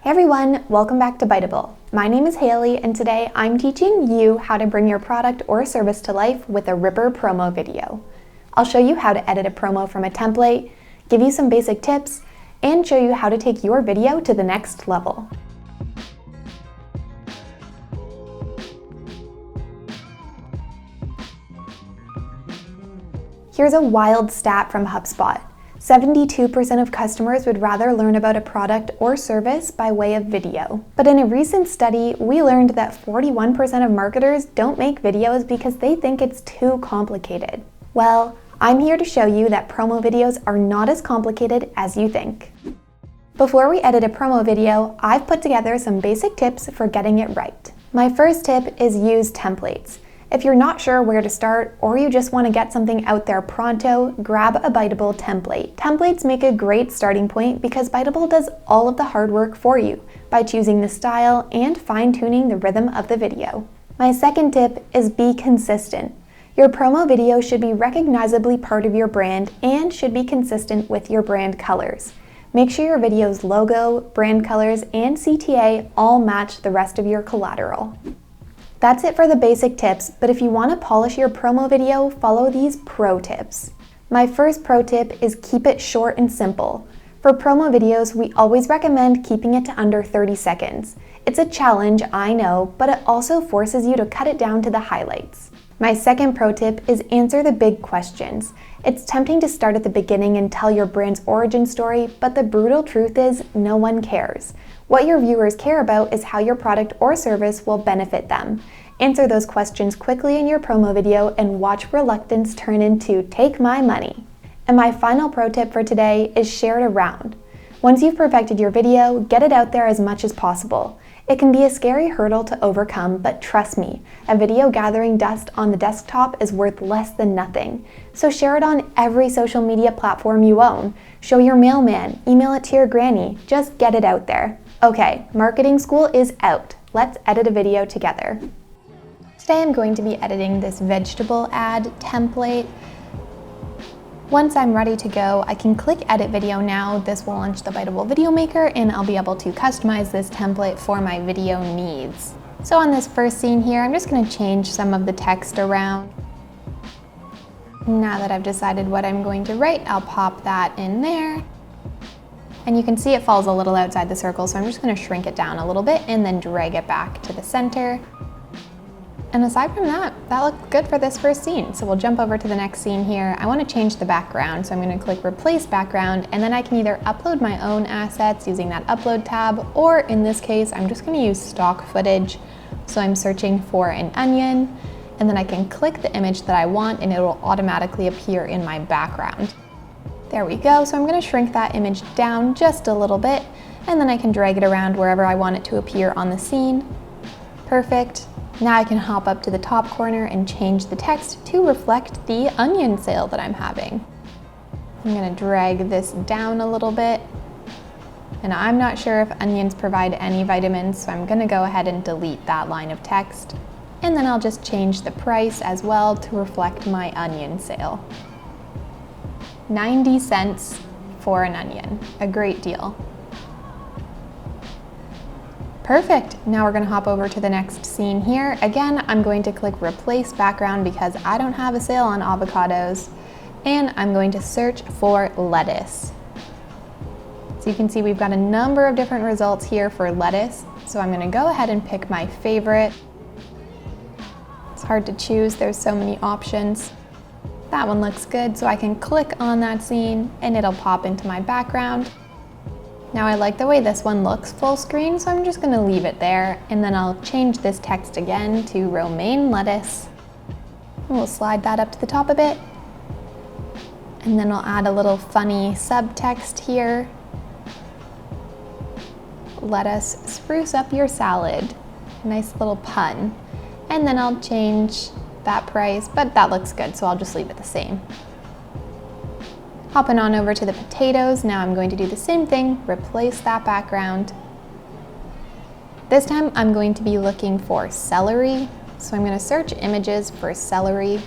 Hey everyone, welcome back to Biteable. My name is Haley and today I'm teaching you how to bring your product or service to life with a Ripper promo video. I'll show you how to edit a promo from a template, give you some basic tips, and show you how to take your video to the next level. Here's a wild stat from Hubspot. 72% of customers would rather learn about a product or service by way of video. But in a recent study, we learned that 41% of marketers don't make videos because they think it's too complicated. Well, I'm here to show you that promo videos are not as complicated as you think. Before we edit a promo video, I've put together some basic tips for getting it right. My first tip is use templates. If you're not sure where to start, or you just want to get something out there pronto, grab a Biteable template. Templates make a great starting point because Biteable does all of the hard work for you by choosing the style and fine-tuning the rhythm of the video. My second tip is be consistent. Your promo video should be recognizably part of your brand and should be consistent with your brand colors. Make sure your video's logo, brand colors, and CTA all match the rest of your collateral. That's it for the basic tips, but if you want to polish your promo video, follow these pro tips. My first pro tip is keep it short and simple. For promo videos, we always recommend keeping it to under 30 seconds. It's a challenge, I know, but it also forces you to cut it down to the highlights. My second pro tip is answer the big questions. It's tempting to start at the beginning and tell your brand's origin story, but the brutal truth is no one cares. What your viewers care about is how your product or service will benefit them. Answer those questions quickly in your promo video and watch reluctance turn into take my money. And my final pro tip for today is share it around. Once you've perfected your video, get it out there as much as possible. It can be a scary hurdle to overcome, but trust me, a video gathering dust on the desktop is worth less than nothing. So share it on every social media platform you own. Show your mailman, email it to your granny, just get it out there. Okay, marketing school is out. Let's edit a video together. Today I'm going to be editing this vegetable ad template. Once I'm ready to go, I can click Edit Video Now. This will launch the Biteable Video Maker and I'll be able to customize this template for my video needs. So on this first scene here, I'm just going to change some of the text around. Now that I've decided what I'm going to write, I'll pop that in there. And you can see it falls a little outside the circle, so I'm just going to shrink it down a little bit and then drag it back to the center. And aside from that, that looked good for this first scene. So we'll jump over to the next scene here. I want to change the background, so I'm going to click Replace Background, and then I can either upload my own assets using that Upload tab, or in this case, I'm just going to use stock footage. So I'm searching for an onion, and then I can click the image that I want, and it will automatically appear in my background. There we go. So I'm going to shrink that image down just a little bit, and then I can drag it around wherever I want it to appear on the scene. Perfect. Now I can hop up to the top corner and change the text to reflect the onion sale that I'm having. I'm going to drag this down a little bit. And I'm not sure if onions provide any vitamins, so I'm going to go ahead and delete that line of text. And then I'll just change the price as well to reflect my onion sale. 90 cents for an onion, a great deal. Perfect, now we're gonna hop over to the next scene here. Again, I'm going to click Replace Background because I don't have a sale on avocados, and I'm going to search for lettuce. So you can see we've got a number of different results here for lettuce, so I'm gonna go ahead and pick my favorite. It's hard to choose, there's so many options. That one looks good, so I can click on that scene and it'll pop into my background. Now I like the way this one looks full screen, so I'm just going to leave it there, and then I'll change this text again to romaine lettuce. We'll slide that up to the top a bit, and then I'll add a little funny subtext here. Let us spruce up your salad. Nice little pun. And then I'll change that price, but that looks good, so I'll just leave it the same. Hopping on over to the potatoes, now I'm going to do the same thing, replace that background. This time I'm going to be looking for celery, so I'm going to search images for celery.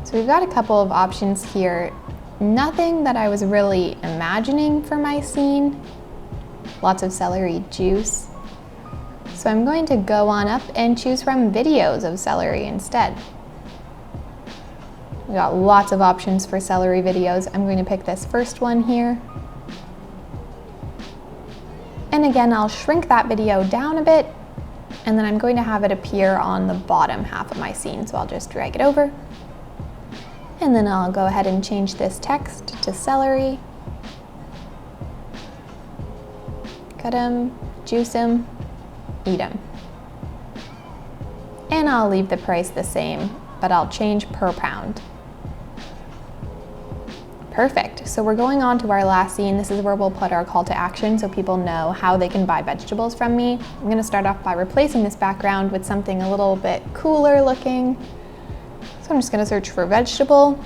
So we've got a couple of options here. nothing that I was really imagining for my scene. Lots of celery juice. So I'm going to go on up and choose from videos of celery instead. We got lots of options for celery videos. I'm going to pick this first one here. And again, I'll shrink that video down a bit, and then I'm going to have it appear on the bottom half of my scene. So I'll just drag it over. And then I'll go ahead and change this text to celery. Cut them, juice them, eat them. And I'll leave the price the same, but I'll change per pound. Perfect, so we're going on to our last scene. This is where we'll put our call to action so people know how they can buy vegetables from me. I'm gonna start off by replacing this background with something a little bit cooler looking. So I'm just gonna search for vegetable.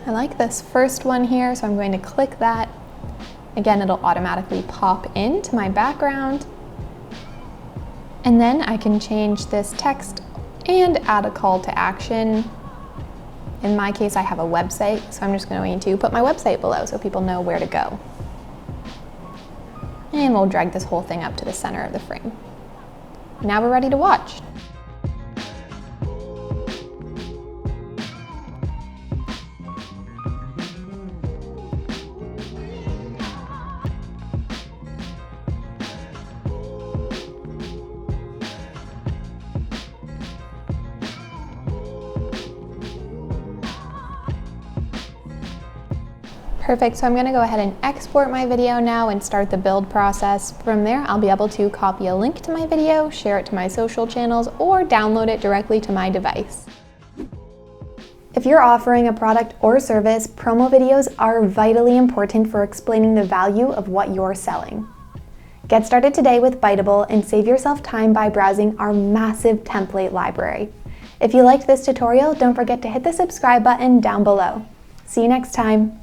I like this first one here, so I'm going to click that. Again, it'll automatically pop into my background. And then I can change this text and add a call to action. In my case, I have a website, so I'm just going to put my website below so people know where to go. And we'll drag this whole thing up to the center of the frame. Now we're ready to watch. Perfect, so I'm gonna go ahead and export my video now and start the build process. From there, I'll be able to copy a link to my video, share it to my social channels, or download it directly to my device. If you're offering a product or service, promo videos are vitally important for explaining the value of what you're selling. Get started today with Biteable and save yourself time by browsing our massive template library. If you liked this tutorial, don't forget to hit the subscribe button down below. See you next time.